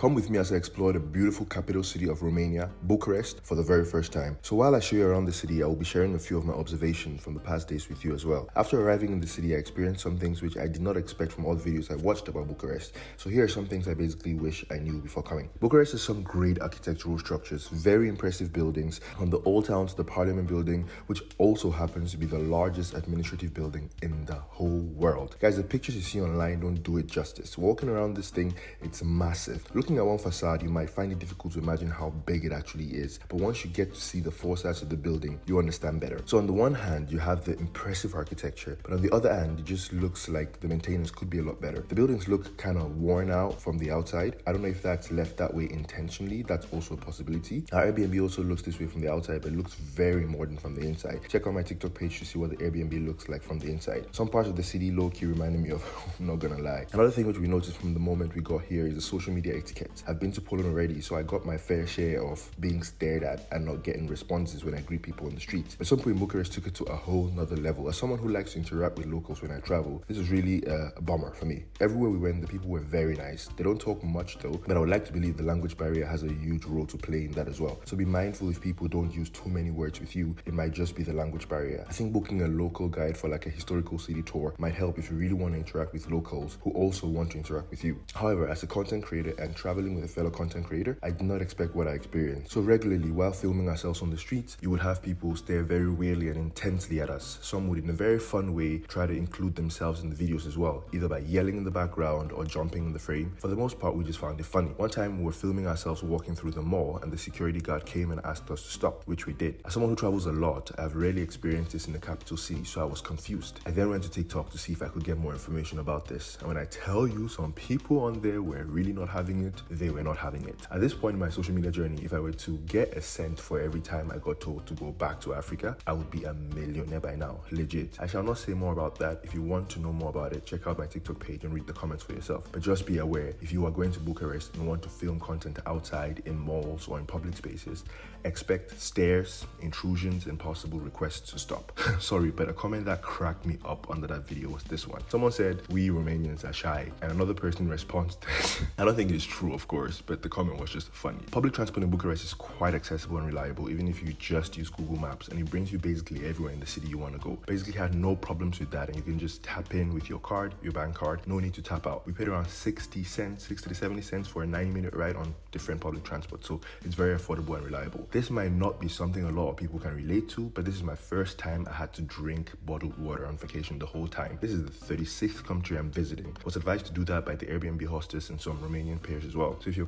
Come with me as I explore the beautiful capital city of Romania, Bucharest, for the very first time. So while I show you around the city, I will be sharing a few of my observations from the past days with you as well. After arriving in the city, I experienced some things which I did not expect from all the videos I watched about Bucharest. So here are some things I basically wish I knew before coming. Bucharest has some great architectural structures, very impressive buildings, from the Old Town to the Parliament building, which also happens to be the largest administrative building in the whole world. Guys, the pictures you see online don't do it justice. Walking around this thing, it's massive. Looking at one facade, you might find it difficult to imagine how big it actually is. But once you get to see the four sides of the building, you understand better. So on the one hand, you have the impressive architecture, but on the other hand, it just looks like the maintenance could be a lot better. The buildings look kind of worn out from the outside. I don't know if that's left that way intentionally. That's also a possibility. Our Airbnb also looks this way from the outside, but it looks very modern from the inside. Check out my TikTok page to see what the Airbnb looks like from the inside. Some parts of the city low-key reminded me of, I'm not gonna lie. Another thing which we noticed from the moment we got here is the social media etiquette. I've been to Poland already, so I got my fair share of being stared at and not getting responses when I greet people on the streets. But some people in Bucharest took it to a whole nother level. As someone who likes to interact with locals when I travel, this was really a bummer for me. Everywhere we went, the people were very nice. They don't talk much though, but I would like to believe the language barrier has a huge role to play in that as well. So be mindful if people don't use too many words with you. It might just be the language barrier. I think booking a local guide for like a historical city tour might help if you really want to interact with locals who also want to interact with you. However, as a content creator and traveling with a fellow content creator, I did not expect what I experienced. So regularly, while filming ourselves on the streets, you would have people stare very weirdly and intensely at us. Some would, in a very fun way, try to include themselves in the videos as well, either by yelling in the background or jumping in the frame. For the most part, we just found it funny. One time, we were filming ourselves walking through the mall, and the security guard came and asked us to stop, which we did. As someone who travels a lot, I've rarely experienced this in the capital city, so I was confused. I then went to TikTok to see if I could get more information about this. And when I tell you, some people on there were really not having it, they were not having it. At this point in my social media journey, if I were to get a cent for every time I got told to go back to Africa, I would be a millionaire by now, legit. I shall not say more about that. If you want to know more about it, check out my TikTok page and read the comments for yourself. But just be aware, if you are going to Bucharest and want to film content outside in malls or in public spaces, expect stares, intrusions, and possible requests to stop. Sorry, but a comment that cracked me up under that video was this one. Someone said, "We Romanians are shy," and another person responds to this. I don't think it's true, of course, but the comment was just funny. Public transport in Bucharest is quite accessible and reliable, even if you just use Google Maps, and it brings you basically everywhere in the city you want to go. Basically had no problems with that, and you can just tap in with your card, your bank card, no need to tap out. We paid around 60 to 70 cents for a 90-minute ride on different public transport, so it's very affordable and reliable. This might not be something a lot of people can relate to, but this is my first time I had to drink bottled water on vacation the whole time. This is the 36th country I'm visiting. I was advised to do that by the Airbnb hostess and some Romanian peers as well. So if you're